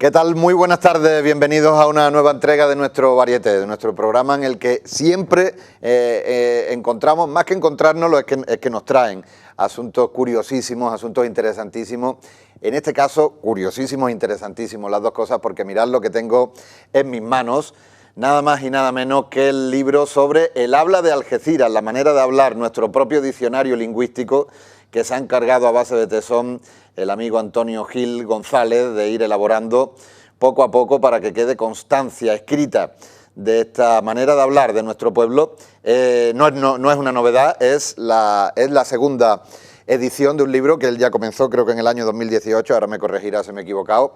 ¿Qué tal? Muy buenas tardes, bienvenidos a una nueva entrega de nuestro Varieté, de nuestro programa en el que siempre encontramos, más que encontrárnoslo, es que nos traen asuntos curiosísimos, asuntos interesantísimos. En este caso, curiosísimos e interesantísimos las dos cosas, porque mirad lo que tengo en mis manos, nada más y nada menos que el libro sobre el habla de Algeciras, la manera de hablar, nuestro propio diccionario lingüístico que se ha encargado a base de tesón el amigo Antonio Gil González de ir elaborando poco a poco para que quede constancia escrita de esta manera de hablar de nuestro pueblo. No es una novedad, es la segunda edición de un libro que él ya comenzó creo que en el año 2018, ahora me corregirá si me he equivocado,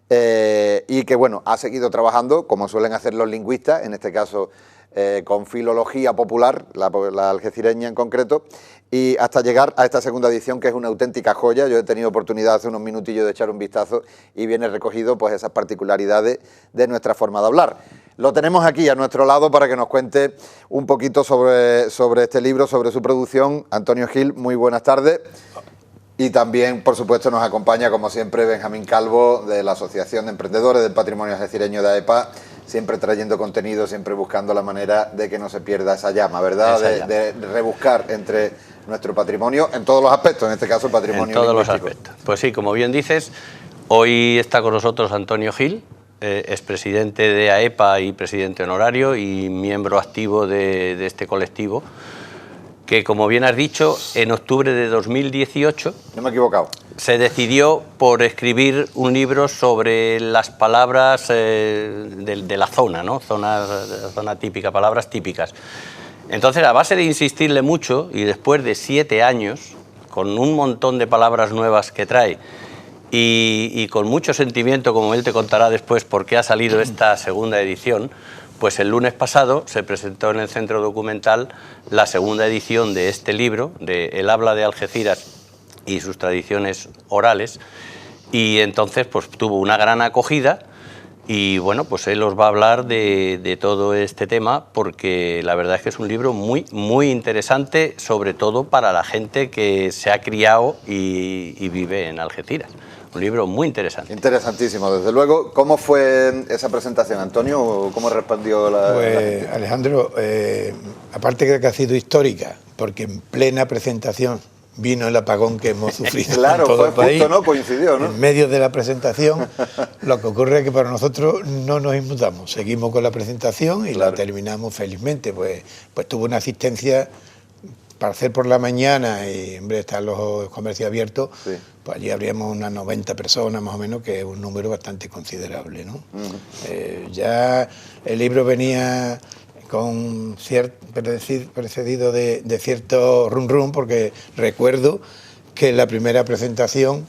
y que bueno, ha seguido trabajando como suelen hacer los lingüistas, en este caso con filología popular, la algecireña en concreto, y hasta llegar a esta segunda edición que es una auténtica joya. Yo he tenido oportunidad hace unos minutillos de echar un vistazo y viene recogido pues esas particularidades de nuestra forma de hablar. Lo tenemos aquí a nuestro lado para que nos cuente un poquito sobre este libro, sobre su producción. Antonio Gil, muy buenas tardes. Y también, por supuesto, nos acompaña, como siempre, Benjamín Calvo, de la Asociación de Emprendedores del Patrimonio Algecireño de AEPA, siempre trayendo contenido, siempre buscando la manera de que no se pierda esa llama, ¿verdad? De rebuscar entre nuestro patrimonio en todos los aspectos, en este caso el patrimonio lingüístico. En todos los aspectos. Pues sí, como bien dices, hoy está con nosotros Antonio Gil, expresidente de AEPA y presidente honorario y miembro activo de este colectivo, que, como bien has dicho, en octubre de 2018... No me he equivocado. Se decidió por escribir un libro sobre las palabras de la zona, ¿no? Zona típica, palabras típicas. Entonces, a base de insistirle mucho, y después de 7 años, con un montón de palabras nuevas que trae, y con mucho sentimiento, como él te contará después por qué ha salido esta segunda edición, pues el lunes pasado se presentó en el Centro Documental la segunda edición de este libro, de El habla de Algeciras y sus tradiciones orales, y entonces pues tuvo una gran acogida. Y bueno, pues él os va a hablar de todo este tema, porque la verdad es que es un libro muy, muy interesante, sobre todo para la gente que se ha criado y vive en Algeciras. Un libro muy interesante. Interesantísimo, desde luego. ¿Cómo fue esa presentación, Antonio? ¿Cómo respondió la gente? Alejandro, aparte de que ha sido histórica, porque en plena presentación vino el apagón que hemos sufrido claro, en todo el país. Justo, ¿no? Coincidió, ¿no? En medio de la presentación, lo que ocurre es que para nosotros no nos inmutamos. Seguimos con la presentación y la terminamos felizmente. Pues tuvo una asistencia para hacer por la mañana y en vez de estar los comercios abiertos, sí. Pues allí habríamos unas 90 personas más o menos, que es un número bastante considerable, ¿no? Ya el libro venía con precedido de cierto rum, porque recuerdo que en la primera presentación,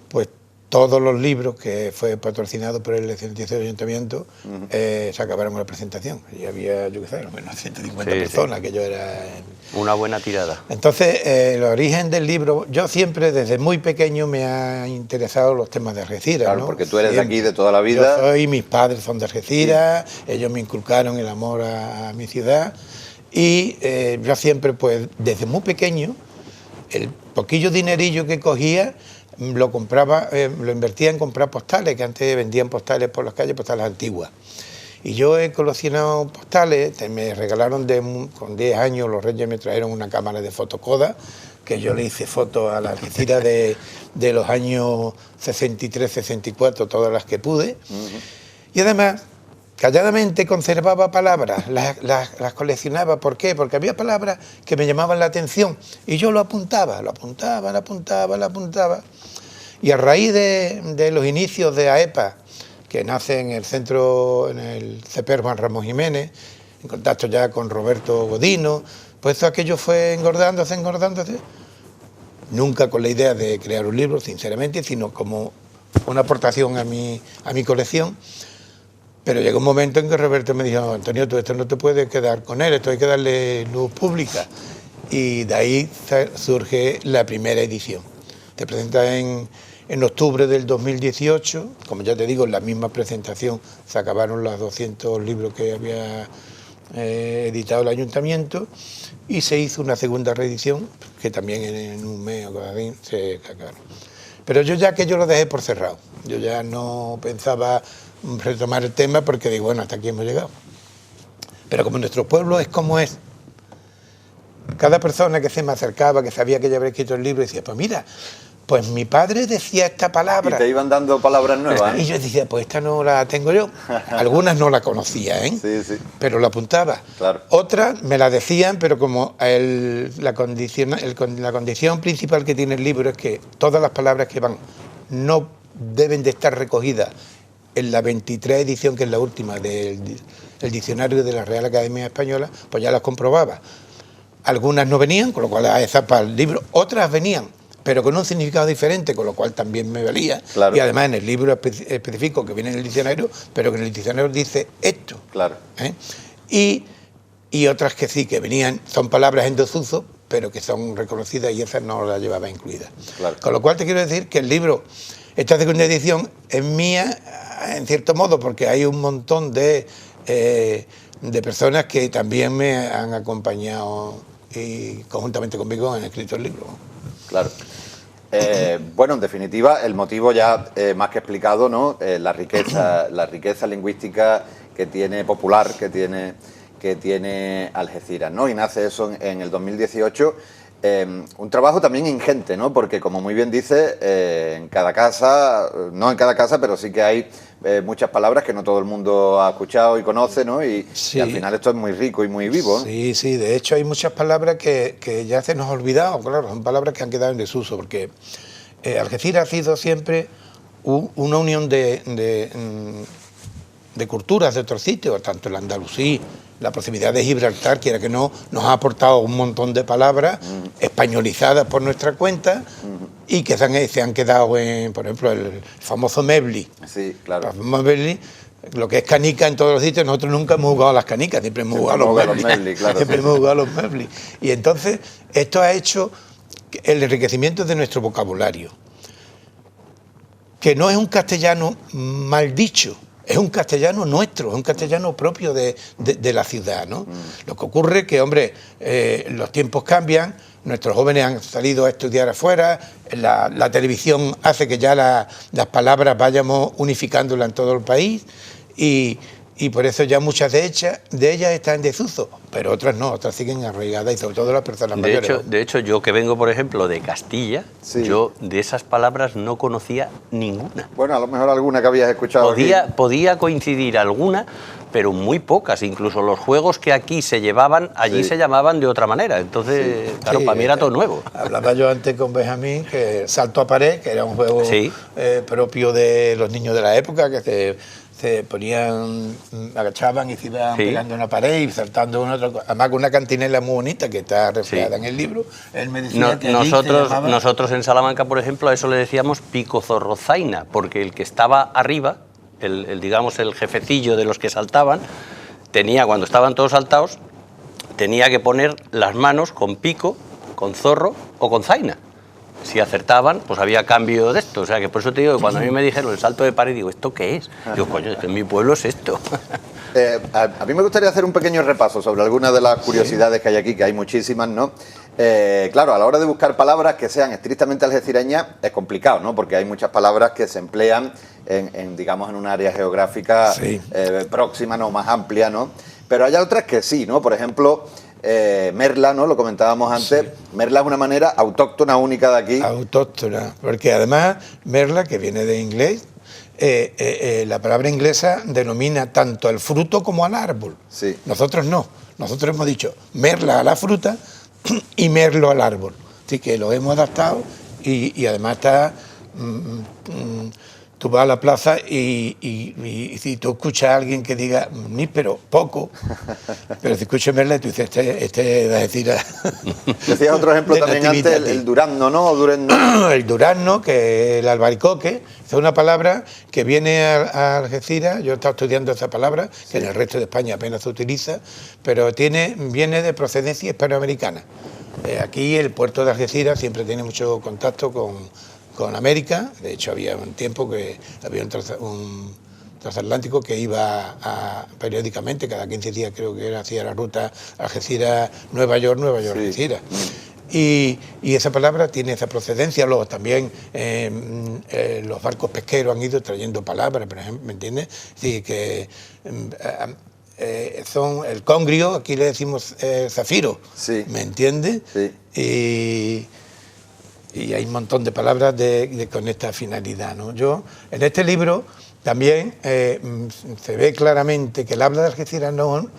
pues todos los libros que fue patrocinado por el excelentísimo ayuntamiento se acabaron con la presentación. Y había, yo qué sé, al menos 150 personas, sí. Que yo era... Una buena tirada. Entonces, el origen del libro, yo siempre desde muy pequeño me ha interesado los temas de Algeciras. Claro, ¿no? porque tú eres siempre. De aquí de toda la vida. Yo soy, mis padres son de Algeciras, sí. Ellos me inculcaron el amor a mi ciudad y yo siempre, pues desde muy pequeño, el poquillo dinerillo que cogía lo compraba, lo invertía en comprar postales, que antes vendían postales por las calles, postales antiguas. Y yo he coleccionado postales, me regalaron con 10 años, los Reyes me trajeron una cámara de fotocoda, que yo le hice fotos a la Algeciras de los años 63, 64, todas las que pude. Y además, calladamente conservaba palabras, las coleccionaba. ¿Por qué? Porque había palabras que me llamaban la atención y yo lo apuntaba. Y a raíz de los inicios de AEPA, que nace en el centro, en el CEPER Juan Ramón Jiménez, en contacto ya con Roberto Godino, pues todo aquello fue engordándose, nunca con la idea de crear un libro, sinceramente, sino como una aportación a mi colección. Pero llegó un momento en que Roberto me dijo: Antonio, tú esto no te puedes quedar con él, esto hay que darle luz pública. Y de ahí surge la primera edición. Te presenta en octubre del 2018, como ya te digo, en la misma presentación se acabaron los 200 libros que había editado el ayuntamiento y se hizo una segunda reedición, que también en un mes o así se acabaron. Pero yo lo dejé por cerrado. Yo ya no pensaba retomar el tema porque digo, bueno, hasta aquí hemos llegado. Pero como nuestro pueblo es como es, cada persona que se me acercaba, que sabía que ya había escrito el libro, decía, pues mira, pues mi padre decía esta palabra. Y te iban dando palabras nuevas, ¿eh? Y yo decía, pues esta no la tengo yo. Algunas no la conocía, ¿eh? Sí, sí. Pero la apuntaba. Claro. Otras me la decían, pero como la condición principal que tiene el libro es que todas las palabras que van no deben de estar recogidas en la 23 edición, que es la última del diccionario de la Real Academia Española, pues ya las comprobaba. Algunas no venían, con lo cual a esas para el libro. Otras venían, pero con un significado diferente, con lo cual también me valía. Claro. Y además en el libro específico que viene en el diccionario, pero que en el diccionario dice esto. Claro. ¿Eh? Y otras que sí, que venían, son palabras en desuso, pero que son reconocidas y esas no las llevaba incluidas. Claro. Con lo cual te quiero decir que el libro, esta segunda edición, es mía, en cierto modo, porque hay un montón de personas que también me han acompañado y conjuntamente conmigo han escrito el libro. Claro. Bueno, en definitiva, el motivo ya más que explicado, ¿no? La riqueza lingüística que tiene popular, que tiene Algeciras, ¿no? Y nace eso en el 2018. Un trabajo también ingente, ¿no? Porque, como muy bien dice, en cada casa, no en cada casa, pero sí que hay muchas palabras que no todo el mundo ha escuchado y conoce, ¿no? Y, sí. Y al final esto es muy rico y muy vivo, ¿no? Sí, sí, de hecho hay muchas palabras que ya se nos ha olvidado, claro, son palabras que han quedado en desuso, porque Algeciras ha sido siempre una unión de culturas de otros sitios, tanto el andalusí, la proximidad de Gibraltar, quiera que no, nos ha aportado un montón de palabras españolizadas por nuestra cuenta y que se han quedado en, por ejemplo, el famoso Mebli. Sí, claro. El famoso Mebli, lo que es canica en todos los sitios, nosotros nunca hemos jugado a las canicas, siempre hemos jugado a los Mebli. Claro, siempre sí. hemos jugado a los Mebli. Y entonces, esto ha hecho el enriquecimiento de nuestro vocabulario, que no es un castellano mal dicho, es un castellano nuestro, es un castellano propio de la ciudad, ¿no? Lo que ocurre es que, hombre, los tiempos cambian, nuestros jóvenes han salido a estudiar afuera, la televisión hace que ya las palabras vayamos unificándolas en todo el país y por eso ya muchas de ellas están en desuso, pero otras no, otras siguen arraigadas y sobre todo las personas mayores. De hecho, yo que vengo, por ejemplo, de Castilla, sí. Yo de esas palabras no conocía ninguna. Bueno, a lo mejor alguna que habías escuchado. Podía coincidir alguna, pero muy pocas. Incluso los juegos que aquí se llevaban, allí se llamaban de otra manera. Entonces, claro, para mí era todo nuevo. Hablaba yo antes con Benjamín que salto a pared, que era un juego propio de los niños de la época, que se ponían, agachaban y se iban pegando en la pared y saltando una otra cosa. Además con una cantinela muy bonita que está reflejada en el libro. Él me decía que nosotros en Salamanca, por ejemplo, a eso le decíamos picozorrozaina, porque el que estaba arriba, digamos el jefecillo de los que saltaban, cuando estaban todos saltados, tenía que poner las manos con pico, con zorro o con zaina. Si acertaban, pues había cambio de esto. O sea, que por eso te digo que cuando a mí me dijeron el salto de pared, digo, ¿esto qué es? Digo, coño, es que en mi pueblo es esto. A mí me gustaría hacer un pequeño repaso sobre algunas de las curiosidades que hay aquí, que hay muchísimas, ¿no? Claro, a la hora de buscar palabras que sean estrictamente algecireñas es complicado, ¿no? Porque hay muchas palabras que se emplean digamos, en un área geográfica próxima, no más amplia, ¿no? Pero hay otras que sí, ¿no? Por ejemplo, merla, ¿no? Lo comentábamos antes. Sí. Merla es una manera autóctona única de aquí. Autóctona, porque además merla, que viene de inglés, la palabra inglesa denomina tanto al fruto como al árbol. Sí. Nosotros no. Nosotros hemos dicho merla a la fruta y merlo al árbol. Así que lo hemos adaptado y además está... tú vas a la plaza y si tú escuchas a alguien que diga ni pero poco, pero si escuchas merla, tú dices, este va a decir... Decías otro ejemplo también antes, el durazno, ¿no? El durazno, que es el albaricoque, es una palabra que viene a Algeciras. Yo he estado estudiando esa palabra, que en el resto de España apenas se utiliza, pero viene de procedencia hispanoamericana. Aquí el puerto de Algeciras siempre tiene mucho contacto con América. De hecho había un tiempo que había un transatlántico que iba periódicamente, cada 15 días creo que hacía la ruta Algeciras-Nueva York, sí. Algeciras. Y esa palabra tiene esa procedencia. Luego también los barcos pesqueros han ido trayendo palabras, por ejemplo, ¿me entiendes? Sí, que son el congrio, aquí le decimos zafiro, sí. ¿Me entiendes? Sí. Y hay un montón de palabras con esta finalidad, ¿no? Yo, en este libro, también se ve claramente que el habla de Algeciras no,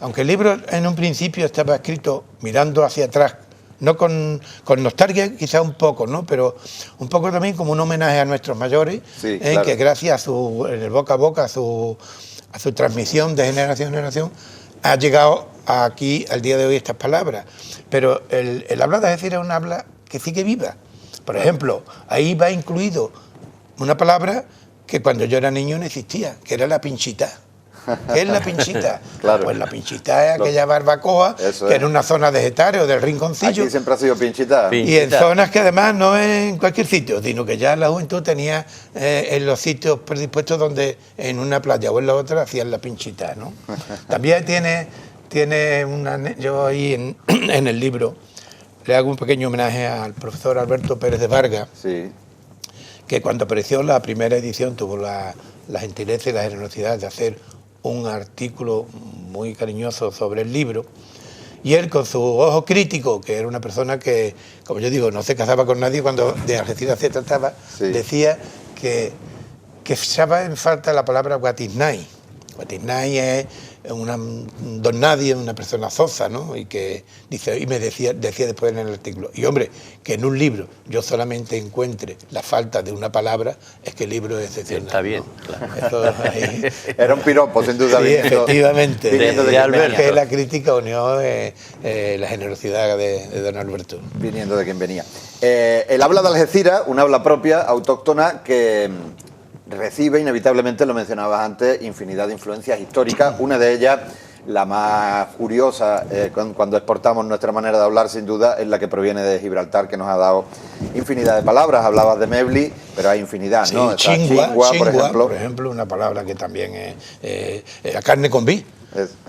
aunque el libro en un principio estaba escrito mirando hacia atrás, no con nostalgia quizá un poco, ¿no? Pero un poco también como un homenaje a nuestros mayores, sí, claro. Que gracias en el boca a boca, a su transmisión de generación en generación, ha llegado aquí al día de hoy estas palabras. Pero el habla de Algeciras es un habla que sigue viva. Por ejemplo, ahí va incluido una palabra que cuando yo era niño no existía, que era la pinchita. ¿Qué es la pinchita? Claro. Pues la pinchita es aquella barbacoa que en una zona de Getares o del Rinconcillo. Aquí siempre ha sido pinchita. Y en zonas que además no es en cualquier sitio, sino que ya la juventud tenía en los sitios predispuestos donde en una playa o en la otra hacían la pinchita, ¿no? También tiene una... Yo ahí en el libro le hago un pequeño homenaje al profesor Alberto Pérez de Vargas, sí. Que cuando apareció la primera edición tuvo la gentileza y la generosidad de hacer un artículo muy cariñoso sobre el libro, y él con su ojo crítico, que era una persona que, como yo digo, no se casaba con nadie cuando de Algeciras se trataba, sí. Decía que echaba en falta la palabra guatisnay. Guatisnay es un don nadie, una persona zoza, ¿no? Y que dice, y me decía después en el artículo, y hombre, que en un libro yo solamente encuentre la falta de una palabra, es que el libro es excepcional. Está bien, ¿no? Claro. Era un piropo, sin duda. Sí, efectivamente. De Alberto. Que la crítica unió la generosidad de don Alberto. Viniendo de quien venía. El habla de Algeciras, un habla propia, autóctona, que recibe inevitablemente, lo mencionabas antes, infinidad de influencias históricas. Una de ellas, la más curiosa, cuando exportamos nuestra manera de hablar, sin duda, es la que proviene de Gibraltar, que nos ha dado infinidad de palabras. Hablabas de Mebli, pero hay infinidad, sí, ¿no? Chingua, por ejemplo, una palabra que también es la carne con vi.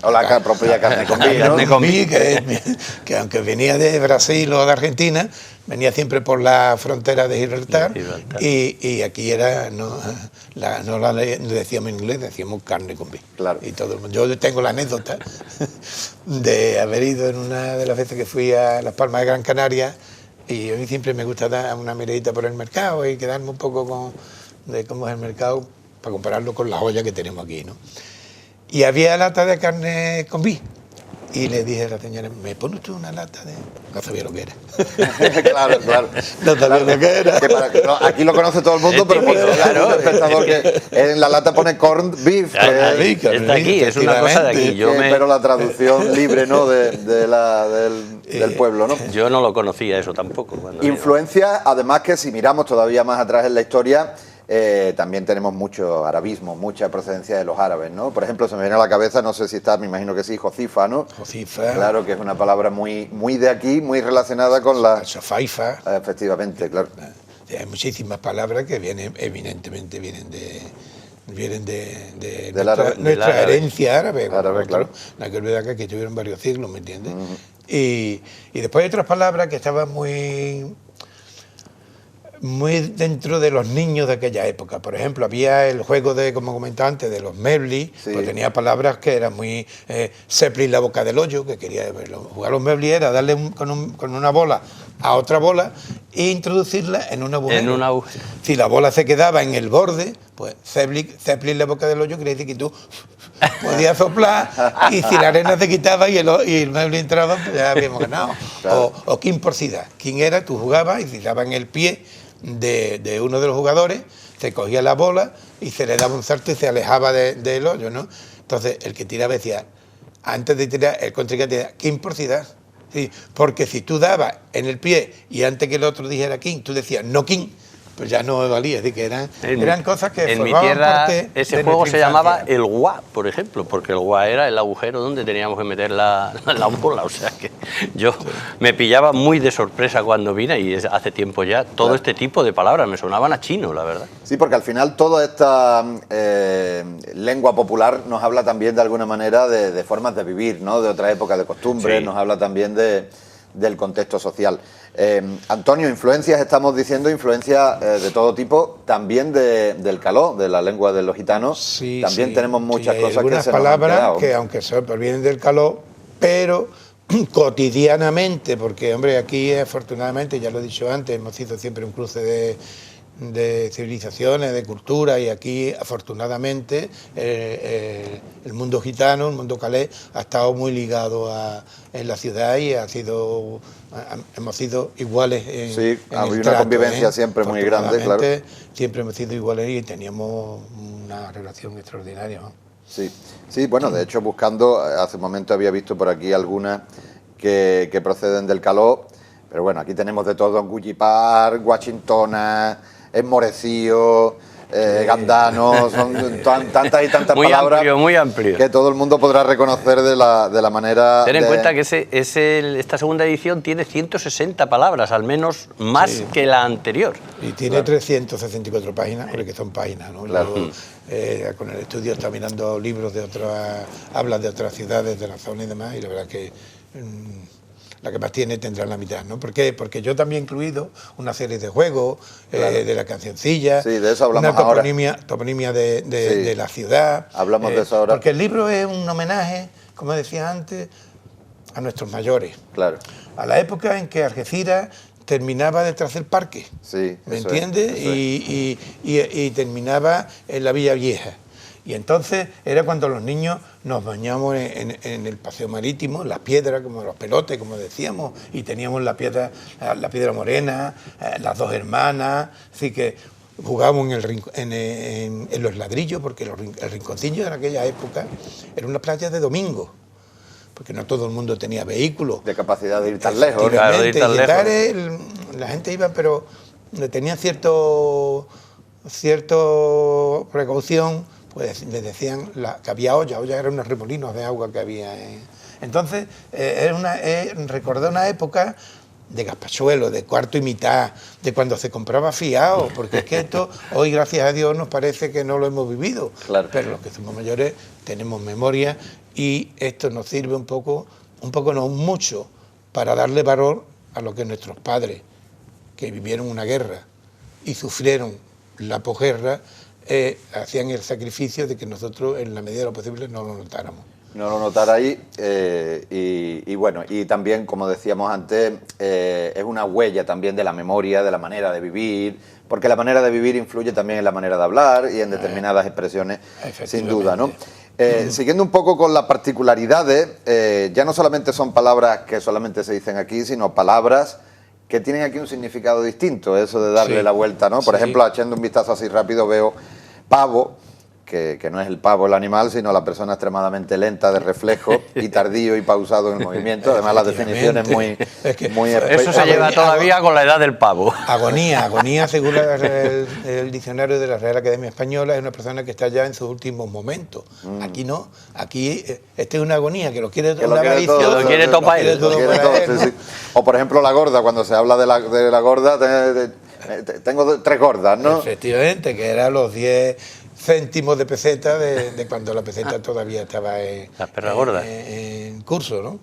O la propia carne con vi, ¿no? Carne con vi, que aunque venía de Brasil o de Argentina, venía siempre por la frontera de Gibraltar, y aquí era, no la decíamos en inglés, decíamos carne con vi. Claro. Y todo el mundo. Yo tengo la anécdota de haber ido en una de las veces que fui a Las Palmas de Gran Canaria, y a mí siempre me gusta dar una miradita por el mercado y quedarme un poco de cómo es el mercado para compararlo con la joya que tenemos aquí, ¿no? Y había lata de carne con vi. Y le dije a la señora, ¿me pone usted una lata de...? No sabía lo que era. Claro. No sabía lo que era. Aquí lo conoce todo el mundo, pero claro, el espectador que en la lata pone corned beef. Está aquí, es una cosa de aquí. Pero la traducción libre, ¿no? del pueblo, ¿no? Yo no lo conocía eso tampoco. Influencia, además que si miramos todavía más atrás en la historia, también tenemos mucho arabismo, mucha procedencia de los árabes, ¿no? Por ejemplo, se me viene a la cabeza, no sé si está, me imagino que sí, Jocifa, ¿no? Jocifa. Claro, que es una palabra muy de aquí, muy relacionada con la... Sofaifa. Efectivamente, claro. Hay muchísimas palabras que evidentemente vienen de nuestra herencia árabe. Claro. La que olvida que tuvieron varios siglos, ¿me entiendes? Y después hay otras palabras que estaban muy dentro de los niños de aquella época. Por ejemplo, había el juego como comentaba antes, de los Mebli, sí. Pues tenía palabras que eran muy... Zeppelin, la boca del hoyo, que quería verlo. Jugar los Mebli era darle con una bola a otra bola e introducirla en un agujero. Si la bola se quedaba en el borde, pues Zeppelin, la boca del hoyo, quería decir que tú podías soplar, y si la arena se quitaba y el Mebli entraba, pues ya habíamos ganado. Claro. O king por sida. King era, tú jugabas y si daba en el pie de uno de los jugadores, se cogía la bola y se le daba un salto y se alejaba del hoyo, ¿no? Entonces, el que tiraba decía, antes de tirar, el contrincante decía, king por sida. Sí, porque si tú dabas en el pie y antes que el otro dijera king, tú decías no king, pues ya no valía. Así que eran cosas que en mi tierra ese juego se llamaba el guá, por ejemplo, porque el guá era el agujero donde teníamos que meter la bola. O sea que yo me pillaba muy de sorpresa cuando vine, y hace tiempo ya todo este tipo de palabras me sonaban a chino, la verdad. Sí, porque al final toda esta lengua popular nos habla también de alguna manera de formas de vivir, ¿no? De otra época, de costumbres, sí. Nos habla también de del contexto social. Antonio, influencias, estamos diciendo, influencias de todo tipo, también del caló, de la lengua de los gitanos. Sí, también sí, tenemos muchas cosas que se nos han palabras quedado. que aunque provienen del caló, pero cotidianamente, porque hombre, aquí afortunadamente, ya lo he dicho antes, hemos sido siempre un cruce de civilizaciones, de cultura, y aquí afortunadamente el mundo gitano, el mundo calé, ha estado muy ligado en la ciudad y hemos sido iguales en ha habido el una trato, convivencia siempre muy grande, claro. Siempre hemos sido iguales y teníamos una relación extraordinaria, ¿no? Sí, sí, bueno, de hecho buscando, hace un momento había visto por aquí algunas que proceden del caló, pero bueno, aquí tenemos de todo, en Gullipar, Guachintona, Enmorecío, Gandano, son tantas y tantas muy palabras amplio, muy amplio, que todo el mundo podrá reconocer de la manera... Ten en cuenta que esta segunda edición tiene 160 palabras, al menos más que la anterior. Y tiene 364 páginas, porque son páginas, ¿no? Claro. Con el estudio está mirando libros de otras, hablas de otras ciudades de la zona y demás, y la verdad que la que más tiene tendrá la mitad, ¿no? ¿Por qué? Porque yo también he incluido una serie de juegos, de la cancioncilla, sí, de eso hablamos una toponimia de la ciudad. Hablamos de eso ahora. Porque el libro es un homenaje, como decía antes, a nuestros mayores. Claro. A la época en que Algeciras terminaba de trazar el parque, sí, ¿me entiendes? Y terminaba en la Villa Vieja. Y entonces era cuando los niños nos bañamos en el paseo marítimo, en las piedras, como los pelotes, como decíamos, y teníamos la piedra morena, las dos hermanas, así que jugábamos en los ladrillos, porque el Rinconcillo en aquella época era una playa de domingo, porque no todo el mundo tenía vehículos. De capacidad de ir tan lejos. Claro, de ir tan lejos. La gente iba, pero tenían cierto precaución, pues les decían que había olla eran unos remolinos de agua que había. Entonces, recordé una época de gazpachuelo, de cuarto y mitad, de cuando se compraba fiado, porque es que esto, hoy gracias a Dios nos parece que no lo hemos vivido, claro. Pero los que somos mayores tenemos memoria y esto nos sirve un poco no mucho, para darle valor a lo que nuestros padres, que vivieron una guerra y sufrieron la posguerra, hacían el sacrificio de que nosotros, en la medida de lo posible, no lo notáramos. No lo notara ahí, y bueno, y también, como decíamos antes, es una huella también de la memoria, de la manera de vivir, porque la manera de vivir influye también en la manera de hablar y en determinadas expresiones, sin duda, ¿no? Siguiendo un poco con las particularidades, ya no solamente son palabras que solamente se dicen aquí, sino palabras que tienen aquí un significado distinto, eso de darle la vuelta, ¿no? Por ejemplo, echando un vistazo así rápido, veo pavo, que no es el pavo el animal, sino la persona extremadamente lenta de reflejo y tardío y pausado en el movimiento. Además, la definición es muy eso se lleva todavía con la edad del pavo. Agonía, según el diccionario de la Real Academia Española, es una persona que está ya en sus últimos momentos. Aquí no, aquí este es una agonía, que lo quiere todo, lo quiere todo para él. Sí. O por ejemplo la gorda, cuando se habla de la gorda, tengo 3 gordas, ¿no? Efectivamente, que eran los 10 céntimos de peseta de cuando la peseta todavía estaba en curso, ¿no?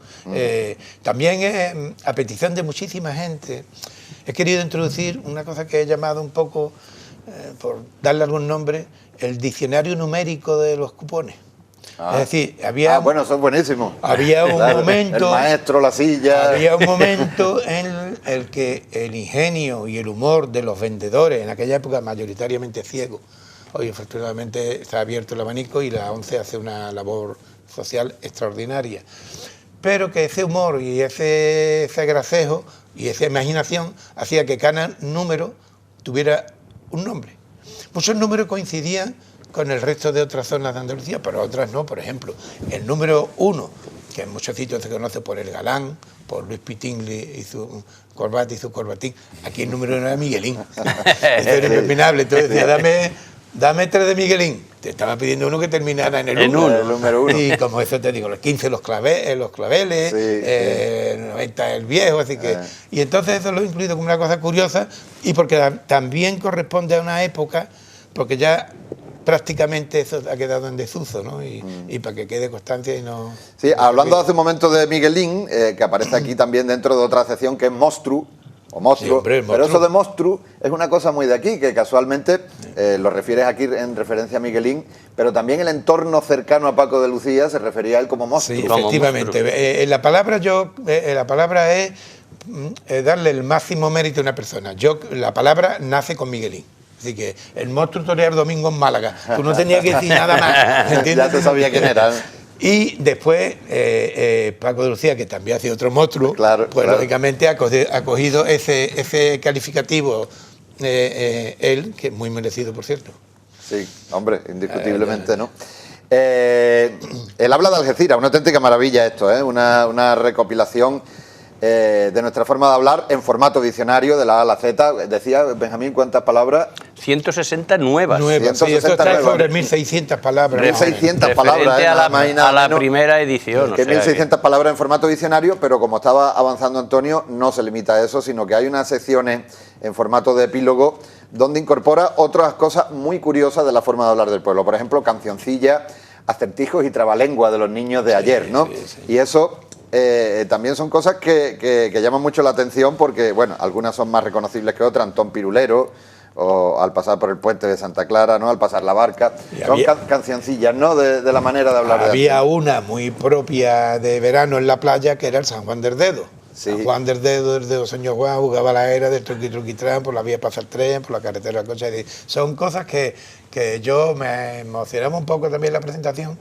También a petición de muchísima gente he querido introducir una cosa que he llamado un poco, por darle algún nombre, el diccionario numérico de los cupones. Es decir, bueno, son buenísimos. Había un momento... El maestro, la silla... Había un momento en el que el ingenio y el humor de los vendedores, en aquella época mayoritariamente ciegos, hoy afortunadamente está abierto el abanico y la ONCE hace una labor social extraordinaria, pero que ese humor y ese gracejo y esa imaginación hacía que cada número tuviera un nombre. Muchos números coincidían con el resto de otras zonas de Andalucía, pero otras no. Por ejemplo, el número 1, que en muchos sitios se conoce por el Galán, por Luis Pitingli y su corbata y su corbatín. Aquí el número 1 era Miguelín. Eso era impepinable. Entonces decía, dame 3 de Miguelín. Te estaba pidiendo uno que terminara en el 1. El número 1. Y como eso te digo, los 15 los claveles, 90 el viejo, así que... Y entonces eso lo he incluido como una cosa curiosa y porque también corresponde a una época, porque ya prácticamente eso ha quedado en desuso, ¿no? Y para que quede constancia y no... Sí, hablando hace un momento de Miguelín, que aparece aquí también dentro de otra sección que es Monstru, o Monstruo, Sí, hombre, el pero monstruo. eso de Monstru es una cosa muy de aquí, que casualmente lo refieres aquí en referencia a Miguelín, pero también el entorno cercano a Paco de Lucía se refería a él como Monstru. Sí, Como efectivamente. La palabra es darle el máximo mérito a una persona. La palabra nace con Miguelín. Así que el monstruo torear domingo en Málaga. Tú no tenías que decir nada más. ¿Entiendes? Ya se sabía quién era. Y después Paco de Lucía, que también hace otro monstruo, Claro, pues claro. lógicamente ha cogido ese calificativo, él, que es muy merecido, por cierto. Sí, hombre, indiscutiblemente, ¿no? Él habla de Algeciras, una auténtica maravilla esto, ¿eh? Una recopilación de nuestra forma de hablar en formato diccionario, de la A a la Z. Decía Benjamín, ¿cuántas palabras? 160 nuevas. Nuevas, sí, eso 160 está nuevas. sobre 1.600 palabras. más o menos. 1.600 palabras, Referente a nada más y nada a la menos primera edición. que o sea 1.600 palabras en formato diccionario, pero como estaba avanzando Antonio, no se limita a eso, sino que hay unas secciones en formato de epílogo donde incorpora otras cosas muy curiosas de la forma de hablar del pueblo. Por ejemplo, cancioncillas, acertijos y trabalengua de los niños de ayer, ¿no? Y eso también son cosas que llaman mucho la atención porque, bueno, algunas son más reconocibles que otras, Antón Pirulero, o Al pasar por el puente de Santa Clara, ¿no? Al pasar la barca. Y Son cancioncillas, ¿no? De la manera de hablar de Había antes. una muy propia de verano en la playa que era el San Juan del Dedo. Sí. San Juan del Dedo, el dedo señor Juan, jugaba la era del truqui truquitrán, por la vía pasa el tren, por la carretera la cocha. Son cosas que yo me emocionaba un poco también en la presentación,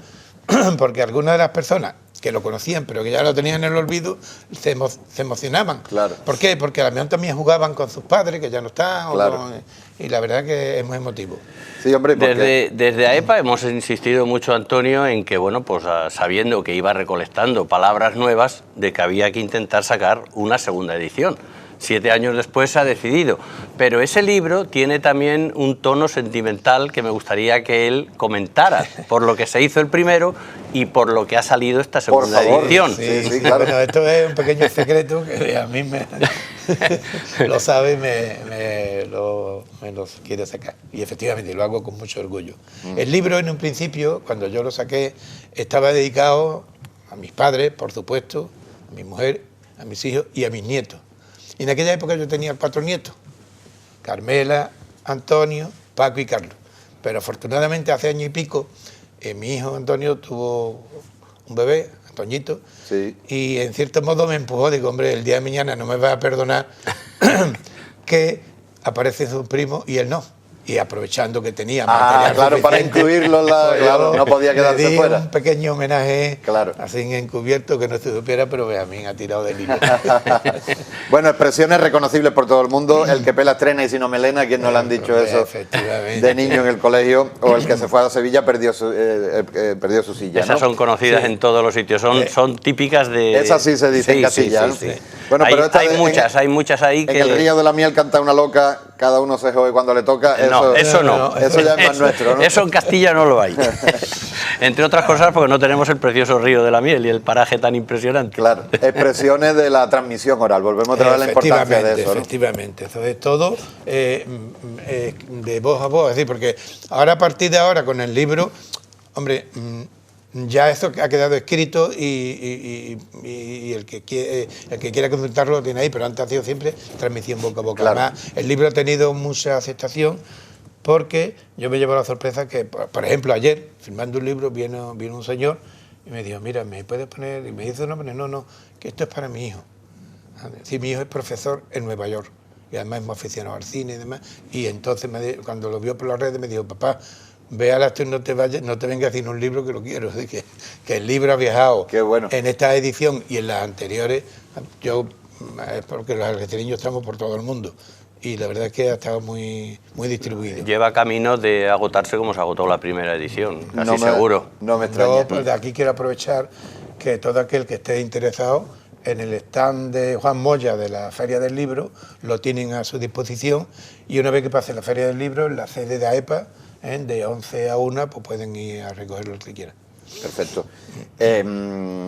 porque algunas de las personas que lo conocían, pero que ya lo tenían en el olvido, se emocionaban. Claro. ¿Por qué? Porque a lo mejor también jugaban con sus padres, que ya no están, Claro. y la verdad que es muy emotivo. Sí, hombre, porque... Desde AEPA hemos insistido mucho, Antonio, en que, bueno, pues sabiendo que iba recolectando palabras nuevas, de que había que intentar sacar una segunda edición. 7 años después se ha decidido. Pero ese libro tiene también un tono sentimental que me gustaría que él comentara, por lo que se hizo el primero y por lo que ha salido esta segunda favor. edición. Sí, claro. Bueno, esto es un pequeño secreto que a mí me lo sabe y me lo quiere sacar. Y efectivamente lo hago con mucho orgullo. El libro en un principio, cuando yo lo saqué, estaba dedicado a mis padres, por supuesto, a mi mujer, a mis hijos y a mis nietos. Y en aquella época yo tenía 4 nietos, Carmela, Antonio, Paco y Carlos. Pero afortunadamente hace año y pico mi hijo Antonio tuvo un bebé, Antoñito, Sí. y en cierto modo me empujó, digo, hombre, el día de mañana no me va a perdonar que aparece su primo y él no. Y aprovechando que tenía material claro, para suficiente, incluirlo en la... pues Claro, yo no podía le quedarse di fuera. un pequeño homenaje, Claro. así encubierto, que no se supiera, pero Benjamín ha tirado del hilo. Bueno, expresiones reconocibles por todo el mundo. El que pela estrena y si no melena, ¿quién no le han dicho eso Efectivamente. de niño en el colegio? O el que se fue a Sevilla perdió su silla, Esas ¿no? son conocidas Sí. en todos los sitios, son típicas de... Esas sí se dicen en Castilla, ¿no? sí. Bueno, pero esta hay de- muchas, hay muchas ahí que... En el río de la miel canta una loca, cada uno se jode cuando le toca. No, eso no. Eso ya es más nuestro, ¿no? Eso en Castilla no lo hay. Entre otras cosas porque no tenemos el precioso río de la miel y el paraje tan impresionante. Claro, expresiones de la transmisión oral. Volvemos otra vez a la importancia de eso, ¿no? Efectivamente, eso es todo de voz a voz, es decir, porque ahora a partir de ahora con el libro, hombre, ya eso ha quedado escrito y el que quiera consultarlo lo tiene ahí, pero antes ha sido siempre transmisión boca a boca. Claro. Además, el libro ha tenido mucha aceptación porque yo me llevo la sorpresa que, por ejemplo, ayer, filmando un libro, vino un señor y me dijo, mira, ¿me puedes poner? Y me dice, no, que esto es para mi hijo. Sí, mi hijo es profesor en Nueva York y además es muy aficionado al cine y demás. Y entonces cuando lo vio por las redes me dijo, papá, véala esto y no te vengas sin un libro que lo quiero. Así que el libro ha viajado. Qué bueno. En esta edición y en las anteriores, es porque los algecireños estamos por todo el mundo. Y la verdad es que ha estado muy, muy distribuido. Lleva camino de agotarse como se agotó la primera edición, casi seguro. No me extraña. Yo, pues, de aquí quiero aprovechar que todo aquel que esté interesado en el stand de Juan Moya de la Feria del Libro lo tienen a su disposición y una vez que pase la Feria del Libro en la sede de AEPA, de 11 a 1, pues pueden ir a recoger lo que quieran. Perfecto.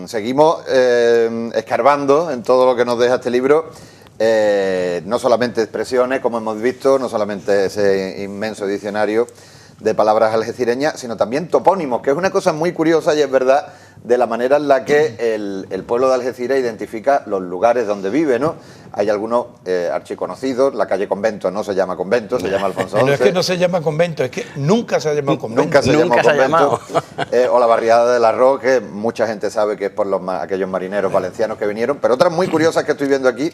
Seguimos escarbando en todo lo que nos deja este libro. No solamente expresiones, como hemos visto, no solamente ese inmenso diccionario, de palabras algecireñas, sino también topónimos, que es una cosa muy curiosa y es verdad de la manera en la que el pueblo de Algeciras identifica los lugares donde vive, ¿no? Hay algunos archiconocidos, la calle Convento no se llama Convento, se llama Alfonso XI. No es que no se llama Convento, es que nunca se ha llamado Convento. Nunca se Nunca llamó se ha Convento. llamado. O la barriada del Arroz, que mucha gente sabe que es por aquellos marineros valencianos que vinieron, pero otras muy curiosas que estoy viendo aquí,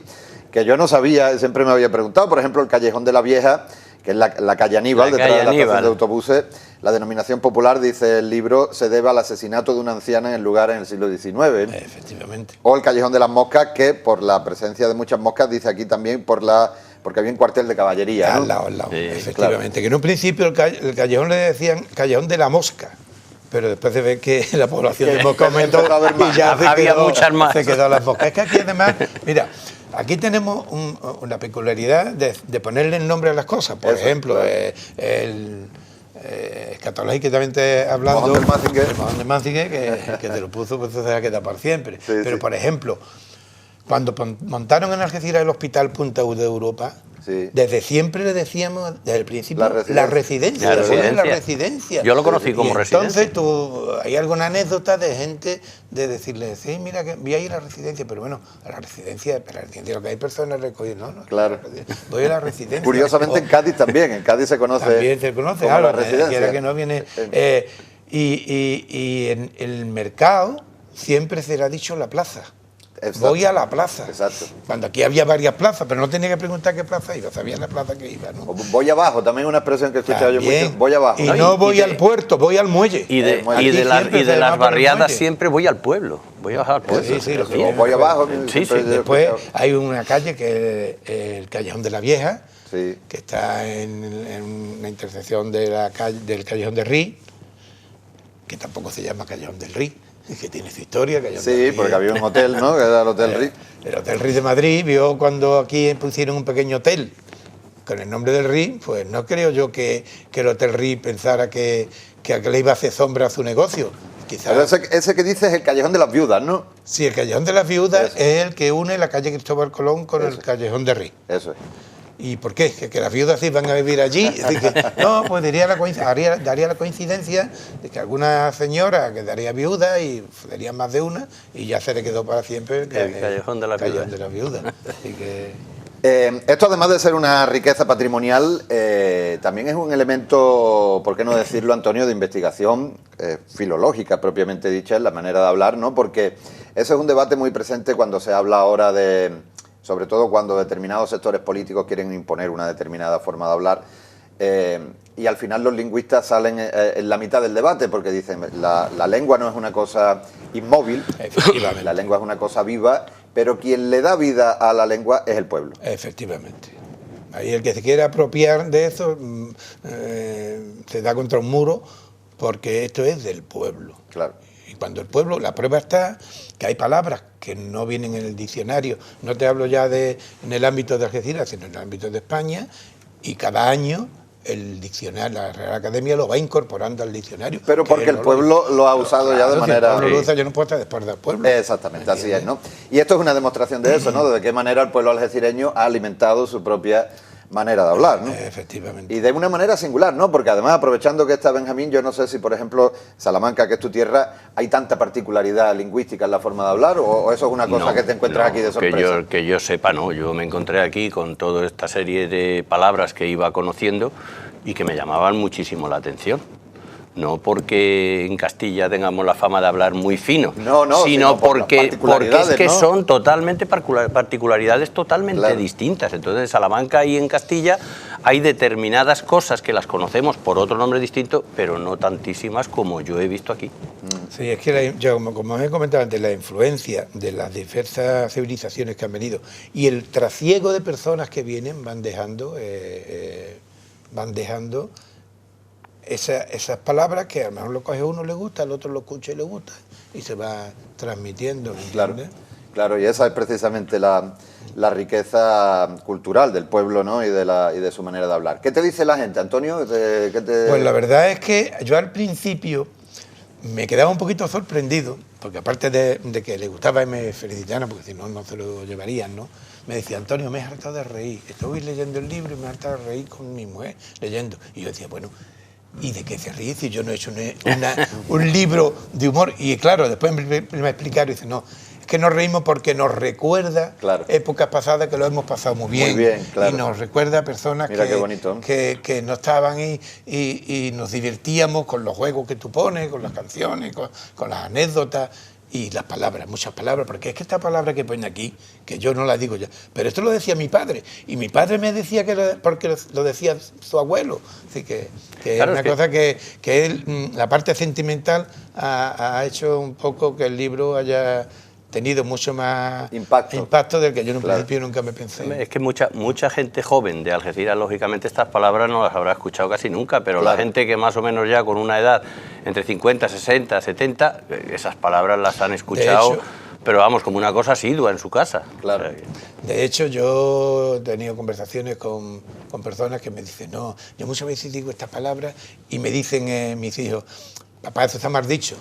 que yo no sabía, siempre me había preguntado, por ejemplo, el Callejón de la Vieja, que es la calle Aníbal, detrás de la estación de autobuses. La denominación popular, dice el libro, se debe al asesinato de una anciana en el lugar en el siglo XIX. Efectivamente. O el Callejón de las Moscas, que por la presencia de muchas moscas, dice aquí también porque había un cuartel de caballería, ¿no? Al lado, Sí, efectivamente. Claro. Que en un principio el callejón le decían Callejón de la Mosca, pero después de ver que la población de Mosca aumentó y ya había muchas más. Se quedó las moscas. Es que aquí además, mira, aquí tenemos una peculiaridad de ponerle el nombre a las cosas. Por ejemplo, claro. El escatológicamente hablando, el Mojón de Manzinger, que te lo puso, pues se ha quedado para siempre. Sí, pero sí. Por ejemplo, cuando montaron en Algeciras el Hospital Punta U de Europa, sí. Desde siempre le decíamos, desde el principio, la residencia. Yo lo conocí como residencia. Entonces, hay alguna anécdota de gente de decirle, sí, mira, que vi ahí la residencia, pero bueno, a la residencia lo que hay personas recogiendo, ¿no? Claro. Voy a la residencia. Curiosamente en Cádiz también, en Cádiz se conoce. También se conoce, claro, la residencia. Que no viene. Y en el mercado siempre se le ha dicho la plaza. Exacto. Voy a la plaza. Exacto. Cuando aquí había varias plazas, pero no tenía que preguntar qué plaza iba, sabía la plaza que iba, ¿no? Voy abajo, también una expresión que he escuchado yo mucho. Voy abajo. Y no voy al puerto, voy al muelle. Y de las barriadas siempre voy al pueblo. Voy a bajar al pueblo. Sí, voy abajo. Sí. Después hay una calle que es el Callejón de la Vieja, sí. Que está en una intersección de del Callejón de Rí, que tampoco se llama Callejón del Rí, que tiene su historia. Sí, porque había un hotel, ¿no? Que era el Hotel Rí. El Hotel Rí de Madrid vio cuando aquí pusieron un pequeño hotel con el nombre del Rí, pues no creo yo que el Hotel Rí pensara que le iba a hacer sombra a su negocio. Quizás. Pero ese que dices es el Callejón de las Viudas, ¿no? Sí, el Callejón de las Viudas es el que une la calle Cristóbal Colón con el Callejón de Rí. Eso es. ¿Y por qué? ¿Que las viudas iban a vivir allí? Es decir, que, no, pues daría la coincidencia de que alguna señora quedaría viuda y daría más de una y ya se le quedó para siempre el Callejón de las Viudas. Así que... esto, además de ser una riqueza patrimonial, también es un elemento, por qué no decirlo, Antonio, de investigación filológica propiamente dicha, en la manera de hablar, ¿no? Porque ese es un debate muy presente cuando se habla ahora sobre todo cuando determinados sectores políticos quieren imponer una determinada forma de hablar, y al final los lingüistas salen en la mitad del debate porque dicen la lengua no es una cosa inmóvil, la lengua es una cosa viva, pero quien le da vida a la lengua es el pueblo. Efectivamente. Ahí el que se quiera apropiar de eso se da contra un muro porque esto es del pueblo. Claro. Y cuando el pueblo, la prueba está que hay palabras que no vienen en el diccionario, no te hablo ya en el ámbito de Algeciras, sino en el ámbito de España, y cada año el diccionario, la Real Academia lo va incorporando al diccionario. Pero porque el pueblo lo ha usado ya de manera... El pueblo lo usa, yo no puedo estar después del pueblo. Exactamente, así es, ¿no? Y esto es una demostración de eso, ¿no? De qué manera el pueblo algecireño ha alimentado su propia manera de hablar, ¿no? Efectivamente. Y de una manera singular, ¿no? Porque además, aprovechando que está Benjamín, yo no sé si, por ejemplo, Salamanca, que es tu tierra, hay tanta particularidad lingüística en la forma de hablar, o eso es una cosa que te encuentras aquí de sorpresa. Que yo sepa, no. Yo me encontré aquí con toda esta serie de palabras que iba conociendo y que me llamaban muchísimo la atención. No porque en Castilla tengamos la fama de hablar muy fino, sino porque es que son totalmente particularidades totalmente distintas. Entonces en Salamanca y en Castilla hay determinadas cosas que las conocemos por otro nombre distinto, pero no tantísimas como yo he visto aquí. Sí, es que como os he comentado antes, la influencia de las diversas civilizaciones que han venido y el trasiego de personas que vienen van dejando esas palabras que a lo mejor lo coge uno le gusta, al otro lo escucha y le gusta, y se va transmitiendo. Claro, y esa es precisamente la riqueza cultural del pueblo, ¿no? y de su manera de hablar. ¿Qué te dice la gente, Antonio? Pues la verdad es que yo al principio me quedaba un poquito sorprendido, porque aparte de que le gustaba y me felicitaran, porque si no, no se lo llevarían, ¿no? Me decía, Antonio, me he hartado de reír, estoy leyendo el libro y me he hartado de reír con mi mujer leyendo. Y yo decía, bueno, ¿Y de qué se ríe? Si yo no he hecho un libro de humor. Y claro, después me explicaron y dice, no, es que nos reímos porque nos recuerda épocas pasadas que lo hemos pasado muy bien. Muy bien, claro. Y nos recuerda a personas Mira qué bonito. que no estaban y nos divertíamos con los juegos que tú pones, con las canciones, con las anécdotas. Y las palabras, muchas palabras, porque es que esta palabra que pone aquí, que yo no la digo ya, pero esto lo decía mi padre, y mi padre me decía porque lo decía su abuelo, así que claro, es una cosa que él, la parte sentimental ha hecho un poco que el libro haya tenido mucho más impacto del que yo en un principio nunca me pensé. Es que mucha gente joven de Algeciras, lógicamente, estas palabras no las habrá escuchado casi nunca, pero la gente que más o menos ya con una edad entre 50, 60, 70, esas palabras las han escuchado, pero vamos, como una cosa asidua en su casa. Claro. O sea, de hecho, yo he tenido conversaciones con personas que me dicen, no, yo muchas veces digo estas palabras y me dicen mis hijos, papá, eso está mal dicho.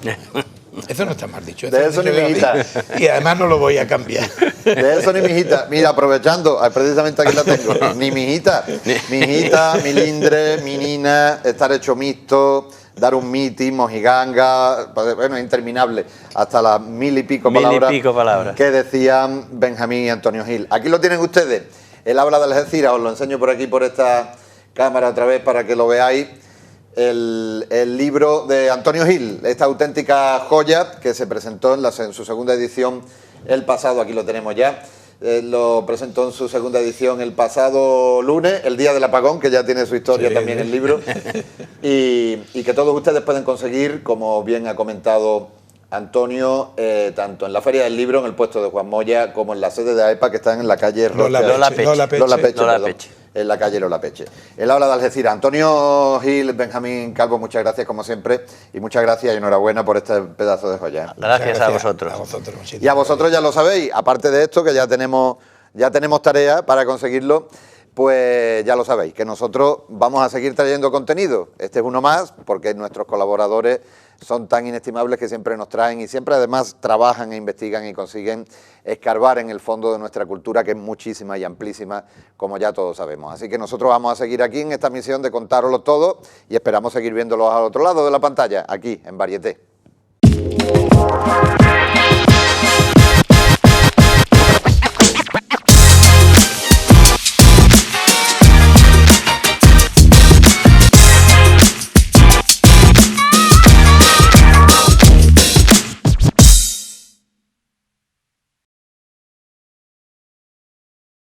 Eso no está mal dicho. De eso ni mi hijita. Y además no lo voy a cambiar. De eso ni mi hijita. Mira, aprovechando, precisamente aquí la tengo. Ni mi hijita. Mi hijita, mi lindre, mi nina, estar hecho mixto, dar un mitin, mojiganga, bueno, es interminable. Hasta las mil y pico palabras que decían Benjamín y Antonio Gil. Aquí lo tienen ustedes. El habla de Algeciras, os lo enseño por aquí, por esta cámara otra vez para que lo veáis. El libro de Antonio Gil, esta auténtica joya que se presentó en su segunda edición el pasado, aquí lo tenemos ya, lo presentó en su segunda edición el pasado lunes, el día del apagón, que ya tiene su historia también el libro, y que todos ustedes pueden conseguir, como bien ha comentado Antonio, tanto en la Feria del Libro, en el puesto de Juan Moya, como en la sede de AEPA, que están en la calle Lola Peche. En la calle Lola Peche. Él habla de Algeciras. Antonio Gil, Benjamín Calvo, muchas gracias como siempre y muchas gracias y enhorabuena por este pedazo de joya. Gracias a vosotros. Y a vosotros ya lo sabéis, aparte de esto que ya tenemos tarea para conseguirlo, pues ya lo sabéis, que nosotros vamos a seguir trayendo contenido. Este es uno más porque nuestros colaboradores son tan inestimables que siempre nos traen y siempre además trabajan e investigan y consiguen escarbar en el fondo de nuestra cultura, que es muchísima y amplísima, como ya todos sabemos. Así que nosotros vamos a seguir aquí en esta misión de contároslo todo y esperamos seguir viéndolos al otro lado de la pantalla, aquí en Varieté.